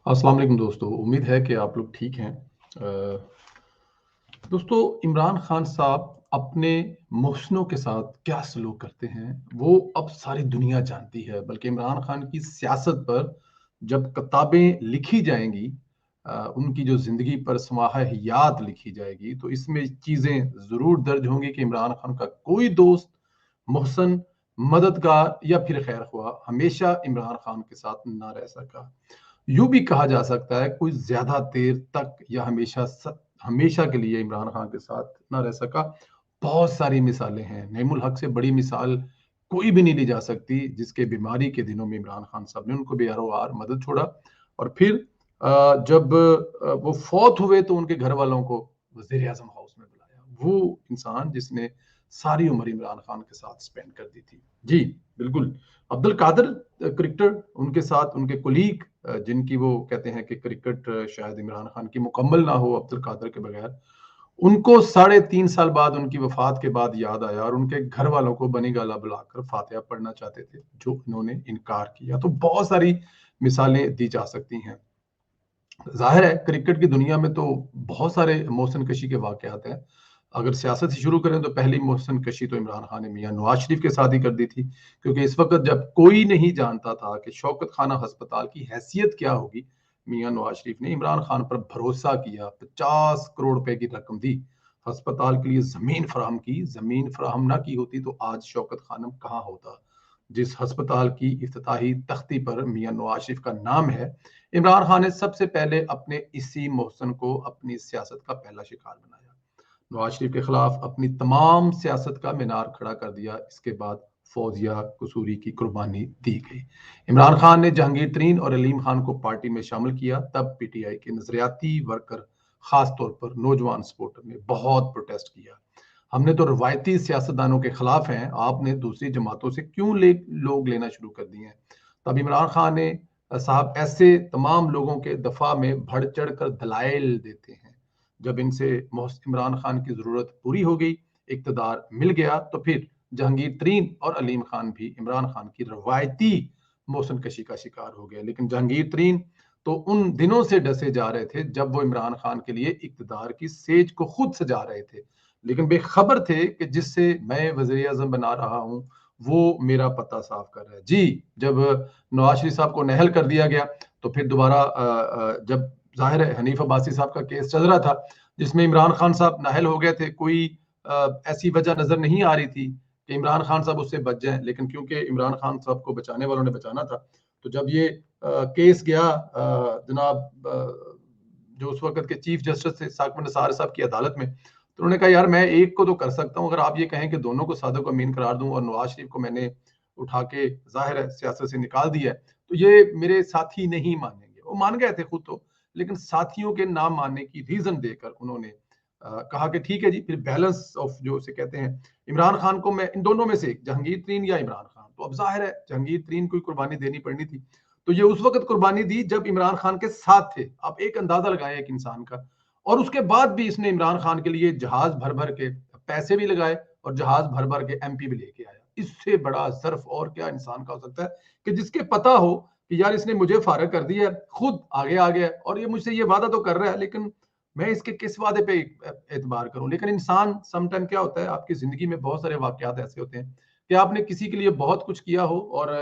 अस्सलाम वालेकुम दोस्तों, उम्मीद है कि आप लोग ठीक हैं। दोस्तों, इमरान खान साहब अपने मोहसिनों के साथ क्या सलूक करते हैं, वो अब सारी दुनिया जानती है। बल्कि इमरान खान की सियासत पर जब किताबें लिखी जाएँगी, उनकी जो ज़िंदगी पर समाहियात लिखी जाएगी, तो इसमें चीज़ें ज़रूर दर्ज होंगी कि इमरान खान का कोई दोस्त, मोहसिन, मददगार या फिर खैर-ख्वाह हमेशा इमरान खान के साथ ना रह सका। यूँ भी कहा जा सकता है कोई ज़्यादा देर तक या हमेशा के लिए इमरान खान के साथ ना रह सका। बहुत सारी मिसालें हैं, नईमुल हक से बड़ी मिसाल कोई भी नहीं ली जा सकती, जिसके बीमारी के दिनों में इमरान खान साहब ने उनको बेरोआर मदद छोड़ा। और फिर जब वो फ़ौत हुए तो उनके घर वालों को वज़ीर-ए-आज़म हाउस में बुलाया। वो इंसान जिसने सारी उम्र इमरान खान के साथ स्पेंड कर दी थी। जी, बिल्कुल। अब्दुल कादर क्रिकेटर, उनके साथ उनके कोलीग, जिनकी वो कहते हैं कि क्रिकेट शायद इमरान खान की मुकम्मल ना हो अब्दुल कादर के बगैर। उनको साढ़े 3 साल बाद उनकी वफ़ात के बाद याद आया और उनके घर वालों को बनी गाला बुलाकर फ़ातिहा पढ़ना चाहते थे, जो उन्होंने इनकार किया। तो बहुत सारी मिसालें दी जा सकती हैं। ज़ाहिर है क्रिकेट की दुनिया में तो बहुत सारे मोहसिन कशी के वाक़यात हैं। अगर सियासत से शुरू करें तो पहली मोहसिन कशी तो इमरान खान ने मियाँ नवाज़ शरीफ के साथ ही कर दी थी। क्योंकि इस वक़्त जब कोई नहीं जानता था कि शौकत खाना अस्पताल की हैसियत क्या होगी, मियाँ नवाज़ शरीफ ने इमरान खान पर भरोसा किया, 50 करोड़ रुपए की रकम दी, अस्पताल के लिए ज़मीन फराहम की। ज़मीन फराहम ना की होती तो आज शौकत खानम कहाँ होता? जिस अस्पताल की इफ्तिताही तख्ती पर मियाँ नवाज़ शरीफ का नाम है, इमरान खान ने सबसे पहले अपने इसी मोहसिन को अपनी सियासत का पहला शिकार बनाया। नवाज शरीफ के खिलाफ अपनी तमाम सियासत का मीनार खड़ा कर दिया। इसके बाद फौजिया कसूरी की कुर्बानी दी गई। इमरान खान ने जहांगीर तरीन और अलीम खान को पार्टी में शामिल किया। तब पीटीआई के नजरियाती वर्कर, खास तौर पर नौजवान सपोर्टर ने बहुत प्रोटेस्ट किया। हमने तो रवायती सियासतदानों के खिलाफ हैं, आपने दूसरी जमातों से क्यों लोग लेना शुरू कर दिए हैं? तब इमरान खान ने साहब ऐसे तमाम लोगों के दफा में बढ़ चढ़ कर दलाइल देते हैं। जब इनसे इमरान खान की जरूरत पूरी हो गई, इक्तदार मिल गया, तो फिर जहांगीर तरीन और अलीम खान भी इमरान खान की रवायती मोहसिन कशी का शिकार हो गए। लेकिन जहांगीर तरीन तो उन दिनों से डसे जा रहे थे जब वो इमरान खान के लिए इक्तदार की सेज को खुद सजा रहे थे, लेकिन बेखबर थे कि जिससे मैं वजीर आजम बना रहा हूं वो मेरा पता साफ कर रहा है। जी, जब नवाज शरीफ साहब को नहल कर दिया गया तो फिर दोबारा जब जाहिर है हनीफ अब्बासी साहब का केस चल रहा था, जिसमें इमरान खान साहब नाअहल हो गए थे, कोई ऐसी वजह नजर नहीं आ रही थी कि इमरान खान साहब उससे बच जाएं, लेकिन क्योंकि इमरान खान साहब को बचाने वालों ने बचाना था, तो जब ये केस गया जनाब जो उस वक्त के चीफ जस्टिस थे साकिब निसार साहब की अदालत में, तो उन्होंने कहा यार मैं एक को तो कर सकता हूं, अगर आप ये कहें कि दोनों को सादक अमीन करार दूं और नवाज शरीफ को मैंने उठा के जाहिर है सियासत से निकाल दिया है, तो ये मेरे साथी नहीं मानेंगे। वो मान गए थे खुद तो, लेकिन साथियों के ना मानने की रीजन देकर उन्होंने कहा कि ठीक है जी, फिर बैलेंस ऑफ जो उसे कहते हैं, इमरान खान को मैं इन दोनों में से एक, जहांगीर तरीन या इमरान खान, तो अब जाहिर है जहांगीर तरीन को कुर्बानी देनी पड़नी थी। तो ये उस वक्त कुर्बानी दी जब इमरान खान के साथ थे। आप एक अंदाजा लगाएं एक इंसान का। और उसके बाद भी इसने इमरान खान के लिए जहाज भर भर के पैसे भी लगाए और जहाज भर भर के एमपी भी लेके आया। इससे बड़ा ज़र्फ और क्या इंसान का हो सकता है कि जिसके पता हो कि यार इसने मुझे फारग कर दिया है, खुद आगे आ गया और ये मुझसे ये वादा तो कर रहा है, लेकिन मैं इसके किस वादे पे एतबार करूं। लेकिन इंसान समटाइम क्या होता है, आपकी जिंदगी में बहुत सारे वाकयात ऐसे होते हैं कि आपने किसी के लिए बहुत कुछ किया हो और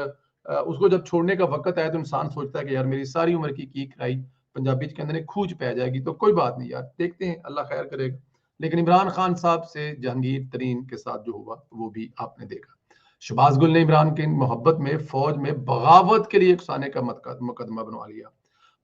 उसको जब छोड़ने का वक्त आया तो इंसान सोचता है कि यार मेरी सारी उम्र की खाई पंजाबी के अंदर खूज पै जाएगी, तो कोई बात नहीं यार, देखते हैं अल्लाह खैर करेगा। लेकिन इमरान खान साहब से जहांगीर तरीन के साथ जो हुआ वो भी आपने देखा। शहबाज गुल ने इमरान की मोहब्बत में फौज में बगावत के लिए उकसाने का मुकदमा बनवा लिया।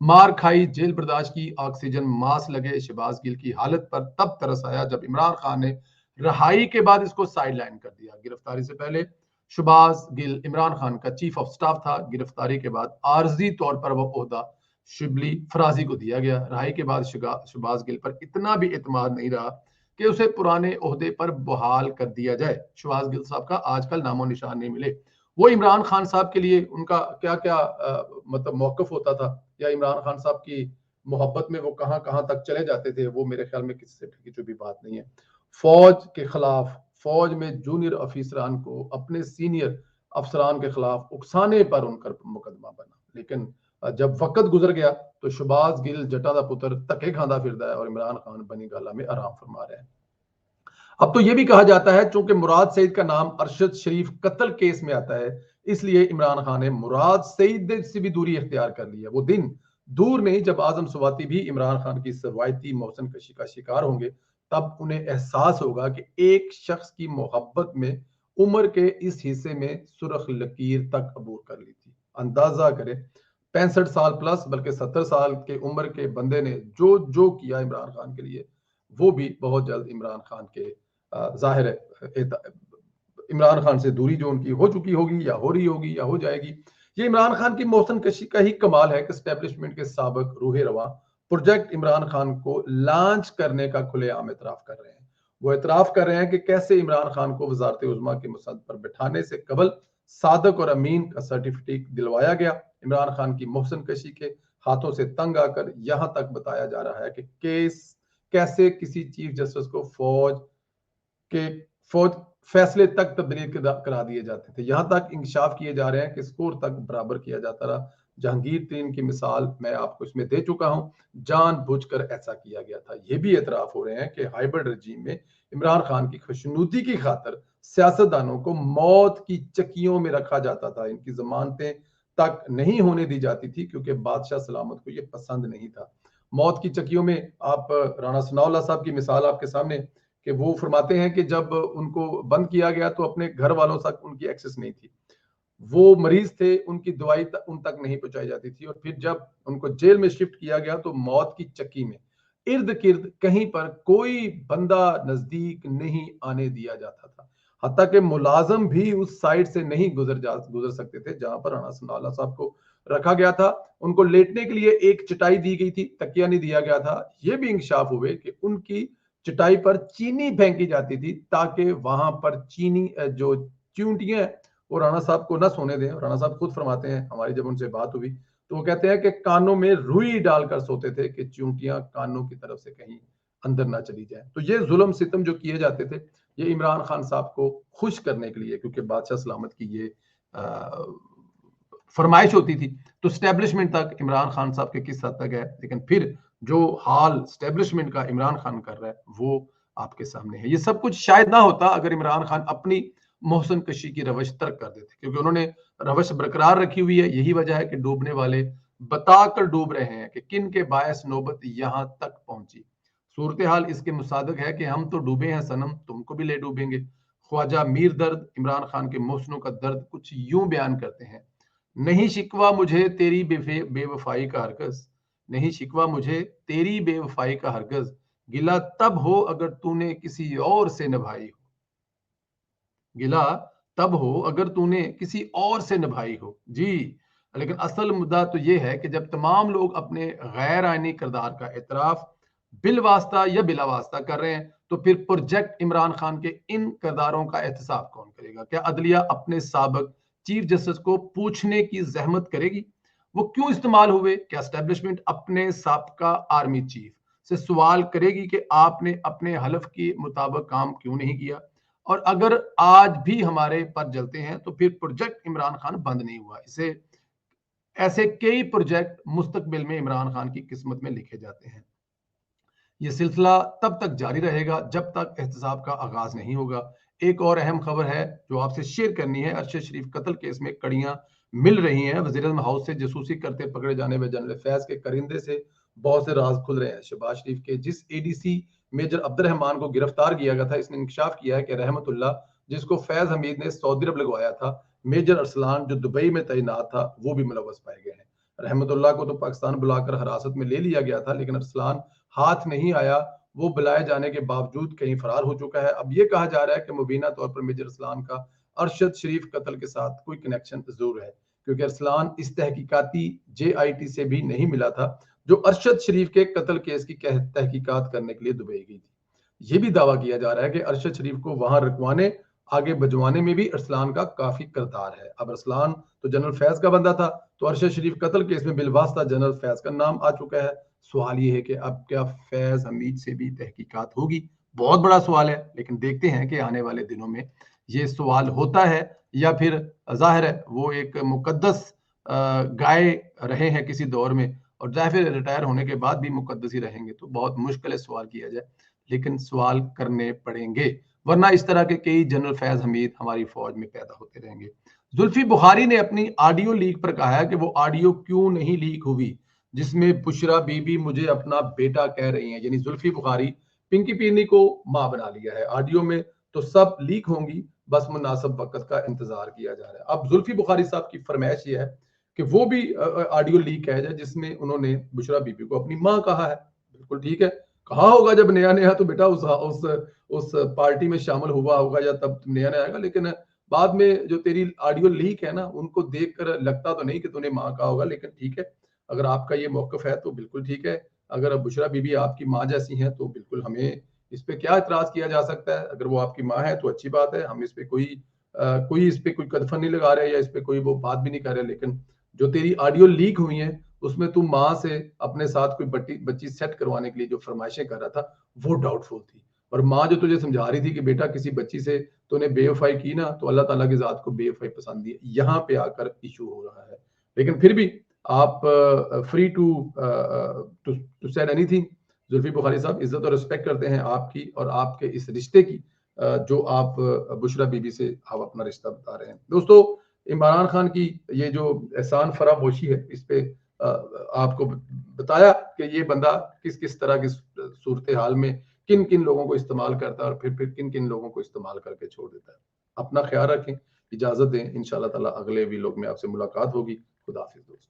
मार खाई, जेल बर्दाश्त की, ऑक्सीजन मास्क लगे। शहबाज गिल की हालत पर तब तरस आया जब इमरान खान ने रहाई के बाद इसको साइड लाइन कर दिया। गिरफ्तारी से पहले शहबाज गिल इमरान खान का चीफ ऑफ स्टाफ था। गिरफ्तारी के बाद आर्जी तौर पर वह ओहदा शिबली फराजी को दिया गया। रहाई के बाद शहबाज गिल पर इतना भी एतमाद नहीं रहा कि उसे पुराने ओहदे पर बहाल कर दिया जाए। शहबाज गिल साहब का आजकल नामो निशान नहीं मिले। वो इमरान खान साहब के लिए उनका क्या क्या मतलब मौकफ होता था, या इमरान खान साहब की मोहब्बत में वो कहां कहां तक चले जाते थे, वो मेरे ख्याल में किसी से ठगी चुभी बात नहीं है। फौज के खिलाफ, फौज में जूनियर अफसरान को अपने सीनियर अफसरान के खिलाफ उकसाने पर उनका मुकदमा बना। लेकिन जब वक्त गुजर गया तो शहबाज गिल जटा दा पुत्र धक्के खांदा फिरदा है और इमरान खान बनी गाला में आराम फरमा रहे हैं। अब तो यह भी कहा जाता है चूंकि मुराद सईद का नाम अरशद शरीफ कत्ल केस में आता है, इसलिए इमरान खान ने मुराद सईद से भी दूरी इख्तियार कर ली है। वो दिन दूर नहीं जब आजम स्वाति भी इमरान खान की इस रवायती मौसन कशी का शिकार होंगे। तब उन्हें एहसास होगा कि एक शख्स की मोहब्बत में उम्र के इस हिस्से में सुर्ख लकीर तक अबूर कर ली थी। अंदाजा करें 65 साल प्लस बल्कि 70 साल के उम्र के बंदे ने जो जो किया इमरान खान के लिए, वो भी बहुत जल्द इमरान खान के जाहिर है इमरान खान से दूरी जो उनकी हो चुकी होगी या हो रही होगी या हो जाएगी। ये इमरान खान की मौसन कशी का ही कमाल है कि एस्टेब्लिशमेंट के साबिक रूह रवा प्रोजेक्ट इमरान खान को लॉन्च करने का खुलेआम एतराफ कर रहे हैं। वो एतराफ कर रहे हैं कि कैसे इमरान खान को वजारत उज़्मा के मुसद पर बैठाने से कबल सादक और अमीन का सर्टिफिकेट दिलवाया गया। इमरान खान की मोहसन कशी के हाथों से तंग आकर यहां तक बताया जा रहा है कि केस कैसे किसी चीफ जस्टिस को फौज फैसले तक तब्दील करा दिए जाते थे। यहां तक इंकशाफ किए जा रहे हैं कि स्कोर तक बराबर किया जाता रहा। जहांगीर तरीन की मिसाल मैं आपको इसमें दे चुका हूं, जानबूझकर ऐसा किया गया था। यह भी एतराफ हो रहे हैं कि हाइब्रिड रजीम में इमरान खान की खुशनुदी की खातर सियासतदानों को मौत की चक्कियों में रखा जाता था। इनकी जमानतें तक नहीं होने दी जाती थी क्योंकि बादशाह सलामत को यह पसंद नहीं था। मौत की चक्कियों में आप राणा सनाउल्लाह साहब की मिसाल आपके सामने कि वो फरमाते हैं कि जब उनको बंद किया गया तो अपने घर वालों तक उनकी एक्सेस नहीं थी। वो मरीज थे, उनकी दवाई उन तक नहीं पहुंचाई जाती थी। और फिर जब उनको जेल में शिफ्ट किया गया तो मौत की चक्की में इर्द गिर्द कहीं पर कोई बंदा नजदीक नहीं आने दिया जाता था। हत्ता कि मुलाजम भी उस साइड से नहीं गुजर सकते थे जहां पर राणा सनाउल्लाह साहब को रखा गया था। उनको लेटने के लिए एक चटाई दी गई थी, तकिया नहीं दिया गया था। यह भी इंकशाफ हुए कि उनकी चटाई पर चीनी फेंकी जाती थी ताकि वहां पर चीनी जो चींटियां वो राणा साहब को न सोने दें। राणा साहब खुद फरमाते हैं, हमारी जब उनसे बात हुई तो वो कहते हैं कि कानों में रुई डालकर सोते थे कि चींटियां कानों की तरफ से कहीं अंदर ना चली जाए। तो ये जुल्म सितम जो किए जाते थे ये इमरान खान साहब को खुश करने के लिए, क्योंकि बादशाह सलामत की ये फरमाइश होती थी। तो स्टैब्लिशमेंट तक इमरान खान साहब के किस हद तक है, लेकिन फिर जो हाल स्टैब्लिशमेंट का इमरान खान कर रहा है वो आपके सामने है। ये सब कुछ शायद ना होता अगर इमरान खान अपनी मोहसन कशी की रवश तर्क कर देते, क्योंकि उन्होंने रवश बरकरार रखी हुई है। यही वजह है कि डूबने वाले बताकर डूब रहे हैं कि किन के बायस नौबत यहां तक पहुंची। सूरत हाल इसके मुसादिक है कि हम तो डूबे हैं सनम, तुमको भी ले डूबेंगे। ख्वाजा मीर दर्द इमरान खान के मोहसनों का दर्द कुछ यूं बयान करते हैं, नहीं शिकवा मुझे तेरी बेवफाई का हरगज, नहीं शिकवा मुझे तेरी बेवफाई का हरगज, गिला तब हो अगर तूने किसी और से निभाई हो, गिला तब हो अगर तूने किसी और से निभाई हो। जी, लेकिन असल मुद्दा तो यह है कि जब तमाम लोग अपने गैर आईनी किरदार का एतराफ बिल वास्ता या बिला वास्ता कर रहे हैं, तो फिर प्रोजेक्ट इमरान खान के इन किरदारों का एहतसाब कौन करेगा? क्या अदलिया अपने साबिक चीफ जस्टिस को पूछने की जहमत करेगी वो क्यों इस्तेमाल हुए? क्या एस्टेब्लिशमेंट अपने साबका आर्मी चीफ से सवाल करेगी कि आपने अपने हलफ के मुताबिक काम क्यों नहीं किया? और अगर आज भी हमारे पर जलते हैं तो फिर प्रोजेक्ट इमरान खान बंद नहीं हुआ। इसे ऐसे कई प्रोजेक्ट मुस्तकबिल में इमरान खान की किस्मत में लिखे जाते हैं। यह सिलसिला तब तक जारी रहेगा जब तक एहतसाब का आगाज नहीं होगा। एक और अहम खबर है जो आपसे शेयर करनी है। अरशद शरीफ कत्ल केस में कड़ियां मिल रही हैं। वज़ीर-ए-आज़म हाउस से जासूसी करते पकड़े जाने में जनरल फैज के करिंदे से बहुत से राज खुल रहे हैं। शहबाज शरीफ के जिस एडीसी मेजर अब्दुर्रहमान को गिरफ्तार किया गया था, इसने इंकशाफ किया है कि रहमतुल्लाह जिसको फैज हमीद ने सऊदी अरब लगवाया था, मेजर अरसलान जो दुबई में तैनात था, वो भी मुलव्वस पाए गए हैं। रहमतुल्लाह को तो पाकिस्तान बुलाकर हिरासत में ले लिया गया था, लेकिन अरसलान हाथ नहीं आया। वो बुलाए जाने के बावजूद कहीं फरार हो चुका है। अब ये कहा जा रहा है कि मुबीना तौर पर मेजर अरसलान का अरशद शरीफ कत्ल के साथ कोई कनेक्शन जरूर है, क्योंकि अरसलान इस तहकीकाती JIT से भी नहीं मिला था जो अरशद शरीफ के कत्ल केस की तहकीकात करने के लिए दुबई गई थी। यह भी दावा किया जा रहा है कि अरशद शरीफ को वहां रुकवाने आगे भिजवाने में भी अरसलान का काफी किरदार है। अब अरसलान तो जनरल फैज का बंदा था, तो अरशद शरीफ कत्ल केस में बिलवास्ता जनरल फैज का नाम आ चुका है। सवाल ये है कि अब क्या फैज हमीद से भी तहकीकात होगी? बहुत बड़ा सवाल है, लेकिन देखते हैं कि आने वाले दिनों में ये सवाल होता है या फिर जाहिर है वो एक मुकद्दस गाए रहे हैं किसी दौर में और चाहे फिर रिटायर होने के बाद भी मुकद्दस ही रहेंगे, तो बहुत मुश्किल है सवाल किया जाए, लेकिन सवाल करने पड़ेंगे, वरना इस तरह के कई जनरल फैज़ हमीद हमारी फ़ौज में पैदा होते रहेंगे। जुल्फ़ी बुखारी ने अपनी ऑडियो लीक पर कहा है कि वो ऑडियो क्यों नहीं लीक हुई, जिसमें बुशरा बीबी मुझे अपना बेटा कह रही हैं, यानी जुल्फ़ी बुखारी पिंकी पीरनी को माँ बना लिया है। ऑडियो में तो सब लीक होंगी, बस मुनासिब वक़्त का इंतज़ार किया जा रहा है। अब जुल्फ़ी बुखारी साहब की फ़रमाइश ये है कि वो भी ऑडियो लीक किया जाए जिसमें उन्होंने बुशरा बीबी को अपनी माँ कहा है। बिल्कुल ठीक है। कहा होगा जब नया-नया तो बेटा उस पार्टी में शामिल हुआ होगा या तब नया-नया आएगा, लेकिन बाद में जो तेरी ऑडियो लीक है ना, उनको देखकर लगता तो नहीं कि तूने माँ कहा होगा, लेकिन ठीक है, अगर आपका ये मौक़िफ़ है तो बिल्कुल ठीक है। अगर बुशरा बीबी आपकी माँ जैसी हैं तो बिल्कुल हमें इस पे क्या एतराज़ किया जा सकता है? अगर वो आपकी माँ है तो अच्छी बात है, हम इस पे कोई इस पे कोई कदफन नहीं लगा रहे या इस पे कोई वो बात भी नहीं कर रहे, लेकिन जो तेरी ऑडियो लीक हुई हैं, उसमें तू माँ से अपने साथ कोई बच्ची सेट करवाने के लिए जो फ़रमाइशें कर रहा था, वो डाउटफुल थी। और माँ जो तुझे समझा रही थी कि बेटा किसी बच्ची से तूने बेवफ़ाई की ना, तो अल्लाह ताला की ज़ात को बेवफ़ाई पसंद नहीं है। यहाँ पे आकर इश्यू हो रहा है। लेकिन फिर भी आप free to said anything. Zulfi Bukhari साहब, इज़्ज़त और रिस्पेक्ट करते हैं आपकी और आपके इस रिश्ते की, जो आप बुशरा बीबी से आप अपना रिश्ता बता रहे हैं। दोस्तों, इमरान खान की ये जो एहसान फरामोशी है, इस पे आपको बताया कि ये बंदा किस-किस तरह की सूरत हाल में किन-किन लोगों को इस्तेमाल करता है और फिर किन-किन लोगों को इस्तेमाल करके छोड़ देता है। अपना ख़्याल रखें, इजाज़त दें, इंशाअल्लाह ताला अगले व्लॉग में आपसे मुलाकात होगी। खुदा हाफ़िज़ दोस्तों।